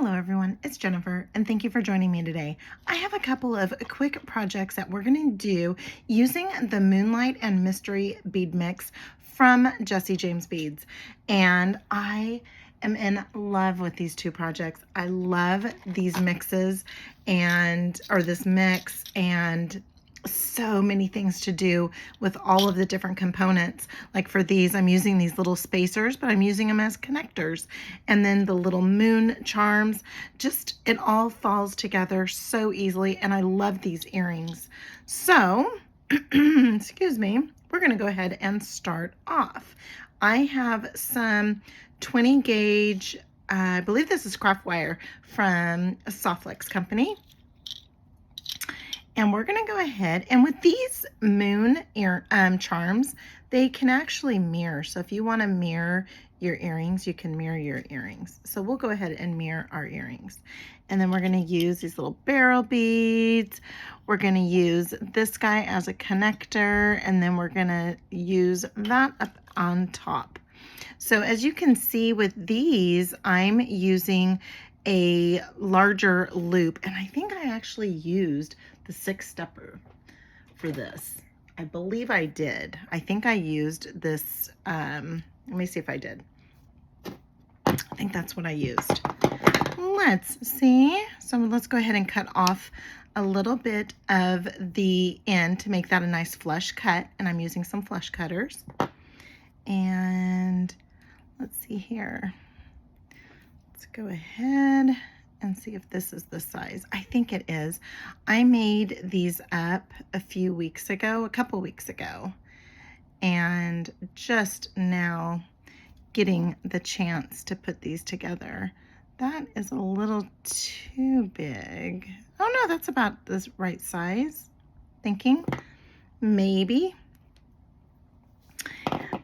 Hello everyone, it's Jennifer and thank you for joining me today. I have a couple of quick projects that we're going to do using the Moonlight and Mystery bead mix from Jessie James Beads, and I am in love with these two projects. I love these mixes or this mix, and so many things to do with all of the different components. Like for these, I'm using these little spacers, but I'm using them as connectors. And then the little moon charms, just it all falls together so easily. And I love these earrings. So, excuse me, we're gonna go ahead and start off. I have some 20 gauge, I believe this is craftwire from a Softflex company. And we're gonna go ahead, and with these moon charms, they can actually mirror. So if you wanna mirror your earrings, you can mirror your earrings. So we'll go ahead and mirror our earrings. And then we're gonna use these little barrel beads. We're gonna use this guy as a connector, and then we're gonna use that up on top. So as you can see with these, I'm using a larger loop, and I think I actually used the 6-stepper for this. I believe I did. I think I used this, let me see if I did. I think that's what I used. Let's see. So let's go ahead and cut off a little bit of the end to make that a nice flush cut, and I'm using some flush cutters. And let's see here. Let's go ahead and see if this is the size. I think it is. I made these up a couple weeks ago, and just now getting the chance to put these together. That is a little too big. Oh no, that's about the right size. Thinking maybe.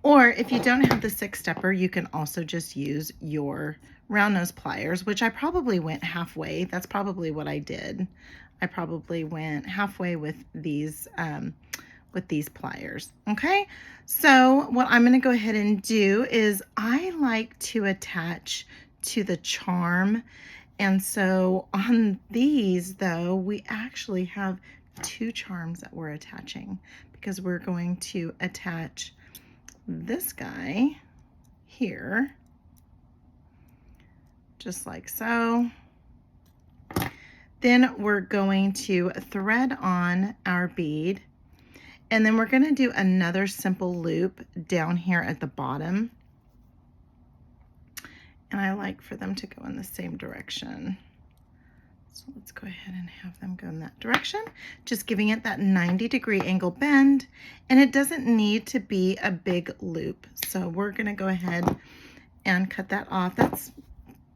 Or if you don't have the 6-stepper, you can also just use your round nose pliers, which I probably went halfway. That's probably what I did. I probably went halfway with these pliers. Okay, so what I'm going to go ahead and do is I like to attach to the charm, and so on these though, we actually have 2 charms that we're attaching, because we're going to attach this guy here, just like so. Then we're going to thread on our bead, and then we're going to do another simple loop down here at the bottom. And I like for them to go in the same direction. So let's go ahead and have them go in that direction, just giving it that 90-degree angle bend, and it doesn't need to be a big loop. So we're going to go ahead and cut that off. That's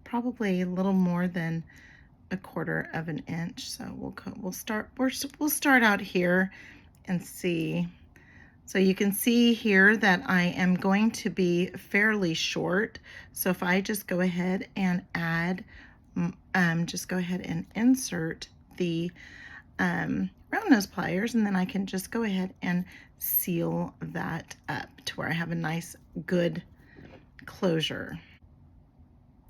probably a little more than 1/4 of an inch. So we'll start out here and see. So you can see here that I am going to be fairly short. So if I just go ahead and add, just go ahead and insert the round nose pliers, and then I can just go ahead and seal that up to where I have a nice good closure.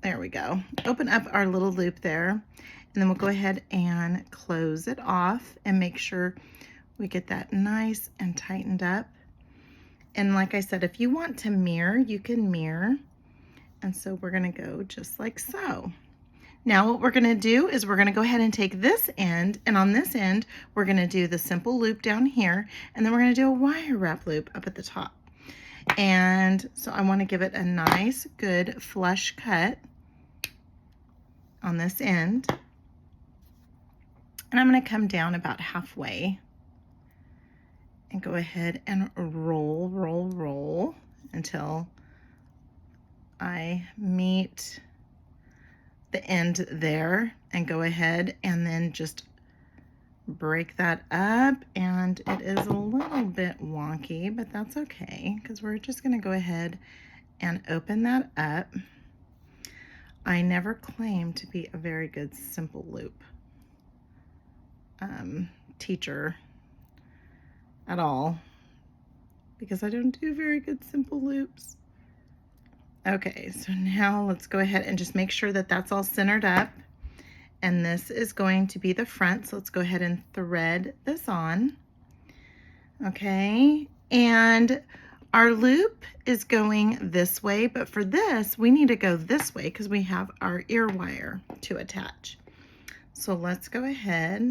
There we go. Open up our little loop there, and then we'll go ahead and close it off and make sure we get that nice and tightened up. And like I said, if you want to mirror, you can mirror. And so we're going to go just like so. Now what we're going to do is we're going to go ahead and take this end, and on this end we're going to do the simple loop down here, and then we're going to do a wire wrap loop up at the top. And so I want to give it a nice good flush cut on this end, and I'm going to come down about halfway and go ahead and roll until I meet the end there, and go ahead and then just break that up. And it is a little bit wonky, but that's okay, because we're just going to go ahead and open that up. I never claimed to be a very good simple loop teacher at all, because I don't do very good simple loops. Okay, so now let's go ahead and just make sure that that's all centered up. And this is going to be the front, so let's go ahead and thread this on. Okay, and our loop is going this way, but for this, we need to go this way because we have our ear wire to attach. So let's go ahead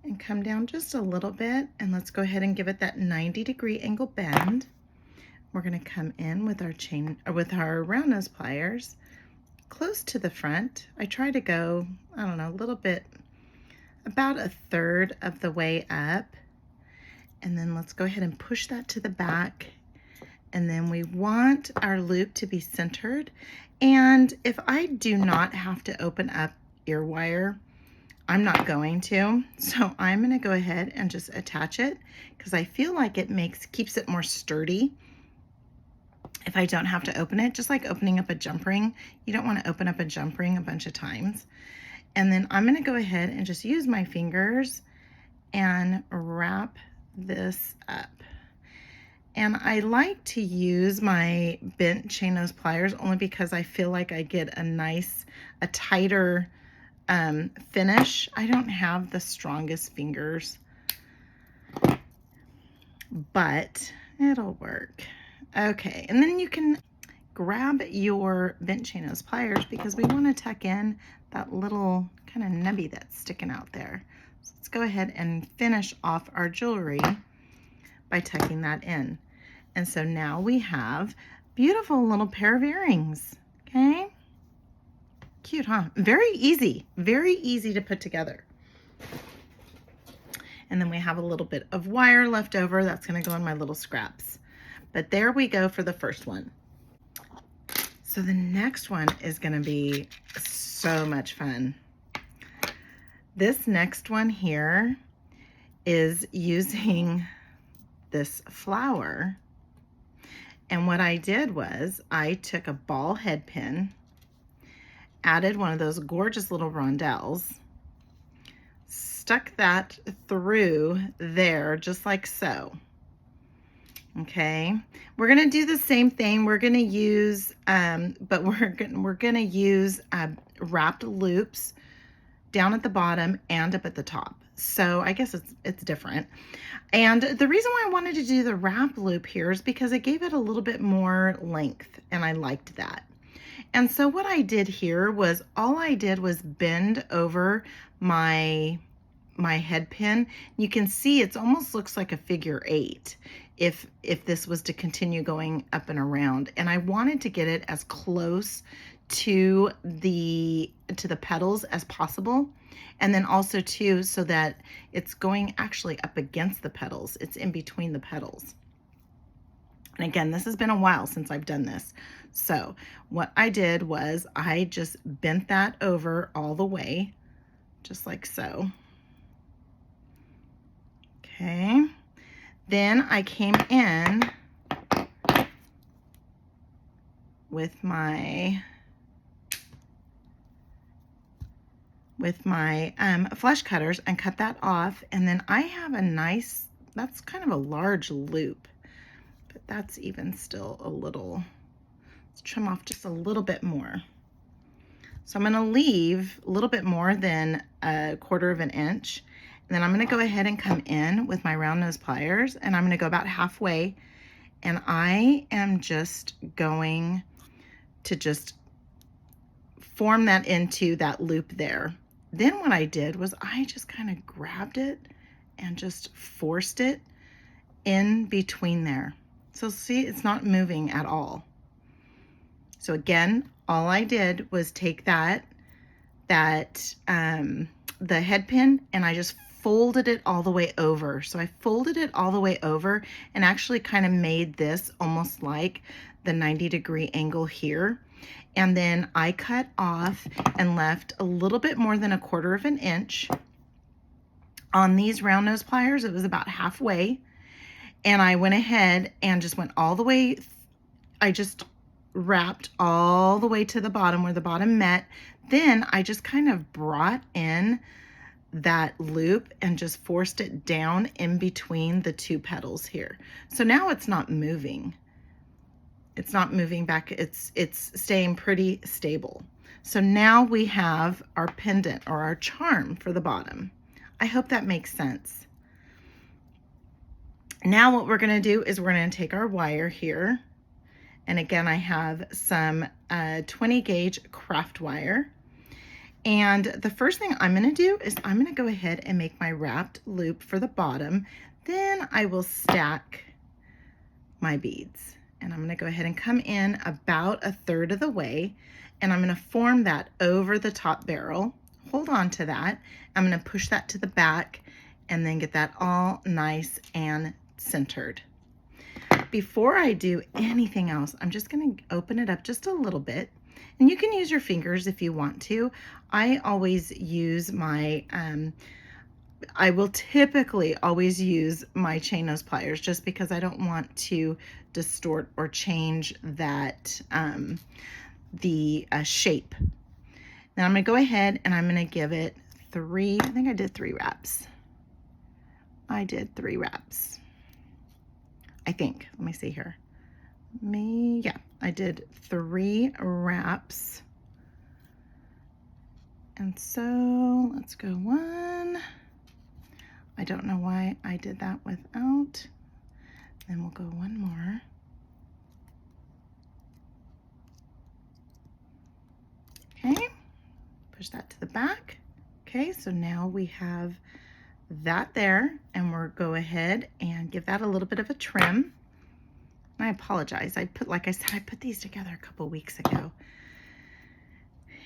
and come down just a little bit, and let's go ahead and give it that 90-degree angle bend. We're going to come in with our chain, or with our round nose pliers close to the front. I try to go, I don't know, a little bit, about a third of the way up. And then let's go ahead and push that to the back. And then we want our loop to be centered. And if I do not have to open up ear wire, I'm not going to. So I'm going to go ahead and just attach it because I feel like it keeps it more sturdy if I don't have to open it, just like opening up a jump ring. You don't want to open up a jump ring a bunch of times. And then I'm going to go ahead and just use my fingers and wrap this up. And I like to use my bent chain nose pliers only because I feel like I get a tighter finish. I don't have the strongest fingers, but it'll work. Okay, and then you can grab your bent chain nose pliers because we want to tuck in that little kind of nubby that's sticking out there. So let's go ahead and finish off our jewelry by tucking that in. And so now we have beautiful little pair of earrings. Okay, cute, huh? Very easy to put together. And then we have a little bit of wire left over that's going to go in my little scraps. But there we go for the first one. So the next one is going to be so much fun. This next one here is using this flower. And what I did was I took a ball head pin, added one of those gorgeous little rondelles, stuck that through there just like so. Okay, we're gonna do the same thing. We're gonna use, but we're gonna use wrapped loops down at the bottom and up at the top. So I guess it's different. And the reason why I wanted to do the wrap loop here is because it gave it a little bit more length, and I liked that. And so what I did here was all I did was bend over my head pin. You can see it almost looks like a figure 8 if this was to continue going up and around. And I wanted to get it as close to the petals as possible, and then also too so that it's going actually up against the petals. It's in between the petals. And again, this has been a while since I've done this. So what I did was I just bent that over all the way, just like so. Okay. Then I came in with my flesh cutters and cut that off. And then I have a nice, that's kind of a large loop, but that's even still a little, let's trim off just a little bit more. So I'm going to leave a little bit more than 1/4 of an inch. And then I'm going to go ahead and come in with my round nose pliers, and I'm going to go about halfway, and I am just going to just form that into that loop there. Then what I did was I just kind of grabbed it and just forced it in between there. So see, it's not moving at all. So again, all I did was take the head pin, and I just folded it all the way over. So I folded it all the way over and actually kind of made this almost like the 90-degree angle here. And then I cut off and left a little bit more than 1/4 of an inch on these round nose pliers. It was about halfway. And I went ahead and just went all the way. I just wrapped all the way to the bottom where the bottom met. Then I just kind of brought in that loop and just forced it down in between the two petals here. So now it's not moving. It's not moving back. It's staying pretty stable. So now we have our pendant or our charm for the bottom. I hope that makes sense. Now what we're going to do is we're going to take our wire here. And again, I have some 20 gauge craft wire. And the first thing I'm going to do is I'm going to go ahead and make my wrapped loop for the bottom. Then I will stack my beads. And I'm going to go ahead and come in about 1/3 of the way. And I'm going to form that over the top barrel. Hold on to that. I'm going to push that to the back and then get that all nice and centered. Before I do anything else, I'm just going to open it up just a little bit. And you can use your fingers if you want to. I always use my, I will typically always use my chain nose pliers just because I don't want to distort or change that, the shape. Now I'm going to go ahead and I'm going to give it 3, I think I did 3 wraps. I did 3 wraps. I think, let me see here. Yeah, I did 3 wraps. And so let's go 1. I don't know why I did that without. Then we'll go 1 more. Okay, push that to the back. Okay, so now we have that there, and we'll go ahead and give that a little bit of a trim. I apologize. Like I said, I put these together a couple weeks ago.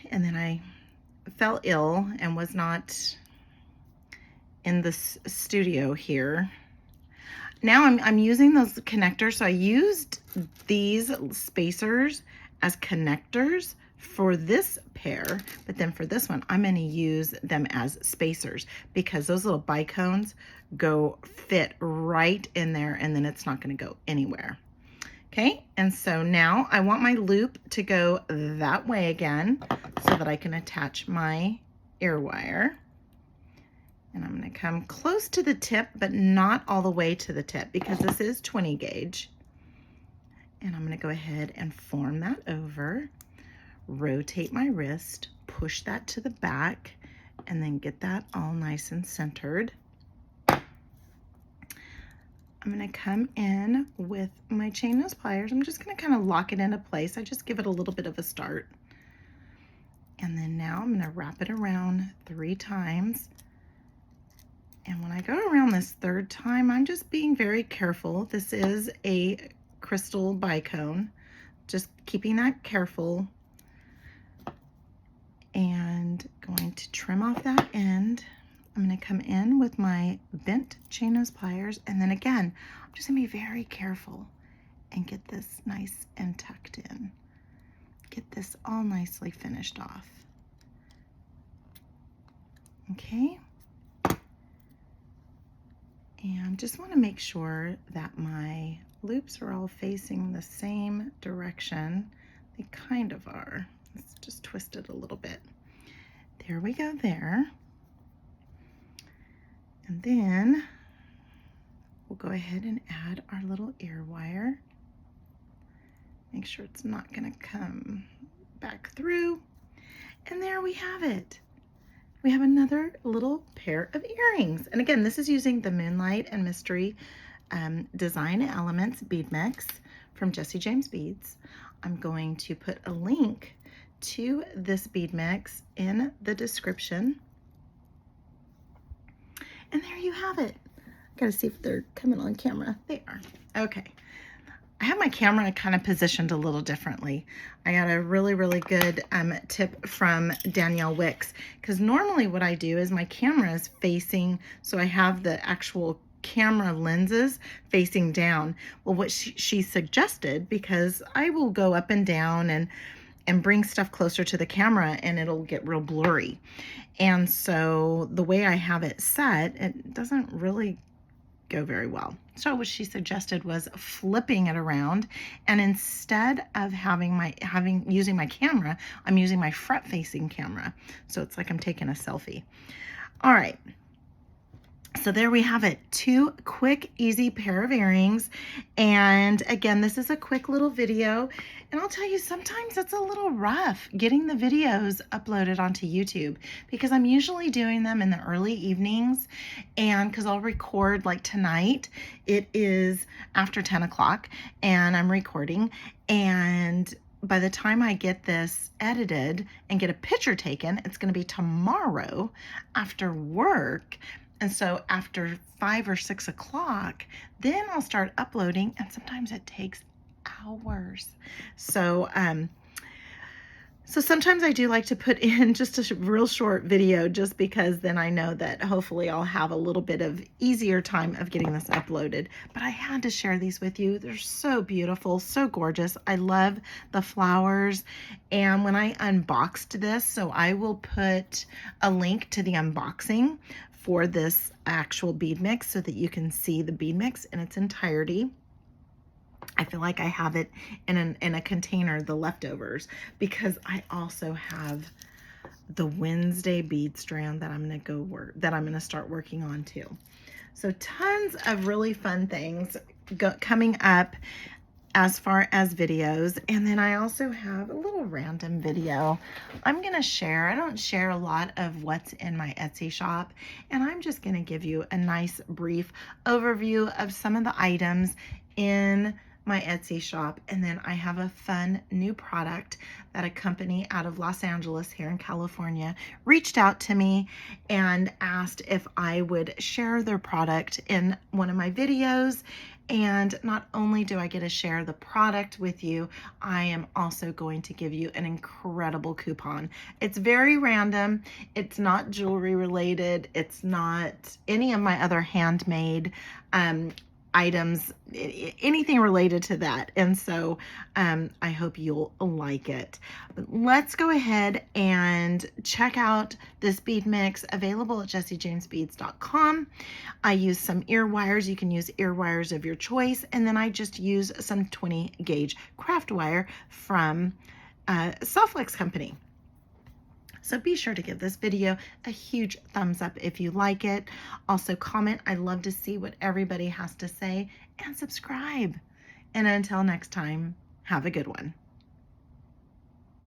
And then I fell ill and was not in the studio here. Now I'm using those connectors. So I used these spacers as connectors for this pair, but then for this one, I'm going to use them as spacers because those little bicones fit right in there, and then it's not going to go anywhere. Okay, and so now I want my loop to go that way again so that I can attach my ear wire. And I'm going to come close to the tip, but not all the way to the tip because this is 20 gauge. And I'm going to go ahead and form that over, rotate my wrist, push that to the back, and then get that all nice and centered. I'm going to come in with my chain nose pliers. I'm just going to kind of lock it into place. I just give it a little bit of a start. And then now I'm going to wrap it around 3 times. And when I go around this 3rd time, I'm just being very careful. This is a crystal bicone. Just keeping that careful. And going to trim off that end. I'm going to come in with my bent chain nose pliers, and then again, I'm just going to be very careful and get this nice and tucked in. Get this all nicely finished off. Okay. And just want to make sure that my loops are all facing the same direction. They kind of are. Let's just twist it a little bit. There we go there. And then we'll go ahead and add our little ear wire. Make sure it's not going to come back through. And there we have it. We have another little pair of earrings. And again, this is using the Moonlight and Mystery Design Elements bead mix from Jessie James Beads. I'm going to put a link to this bead mix in the description. And there you have it. I gotta see if they're coming on camera. They are. Okay. I have my camera kind of positioned a little differently. I got a really, really good tip from Danielle Wicks, because normally what I do is my camera is facing, so I have the actual camera lenses facing down. Well, what she suggested, because I will go up and down and bring stuff closer to the camera and it'll get real blurry. And so the way I have it set, it doesn't really go very well. So what she suggested was flipping it around, and instead of using my camera, I'm using my front facing camera. So it's like I'm taking a selfie. All right. So there we have it, 2 quick, easy pair of earrings. And again, this is a quick little video. And I'll tell you, sometimes it's a little rough getting the videos uploaded onto YouTube because I'm usually doing them in the early evenings. And because I'll record like tonight, it is after 10 o'clock and I'm recording. And by the time I get this edited and get a picture taken, it's going to be tomorrow after work. And so after 5 or 6 o'clock, then I'll start uploading, and sometimes it takes hours. So, so sometimes I do like to put in just a real short video just because then I know that hopefully I'll have a little bit of easier time of getting this uploaded. But I had to share these with you. They're so beautiful, so gorgeous. I love the flowers. And when I unboxed this, so I will put a link to the unboxing for this actual bead mix so that you can see the bead mix in its entirety. I feel like I have it in a container, the leftovers, because I also have the Wednesday bead strand that I'm gonna start working on too. So tons of really fun things coming up as far as videos. And then I also have a little random video I'm gonna share. I don't share a lot of what's in my Etsy shop, and I'm just gonna give you a nice brief overview of some of the items in my Etsy shop. And then I have a fun new product that a company out of Los Angeles here in California reached out to me and asked if I would share their product in one of my videos. And not only do I get to share the product with you, I am also going to give you an incredible coupon. It's very random. It's not jewelry related. It's not any of my other handmade items, anything related to that. And so I hope you'll like it. But let's go ahead and check out this bead mix, available at jessiejamesbeads.com. I use some ear wires. You can use ear wires of your choice. And then I just use some 20 gauge craft wire from Softflex Company. So be sure to give this video a huge thumbs up if you like it. Also comment. I love to see what everybody has to say, and subscribe. And until next time, have a good one.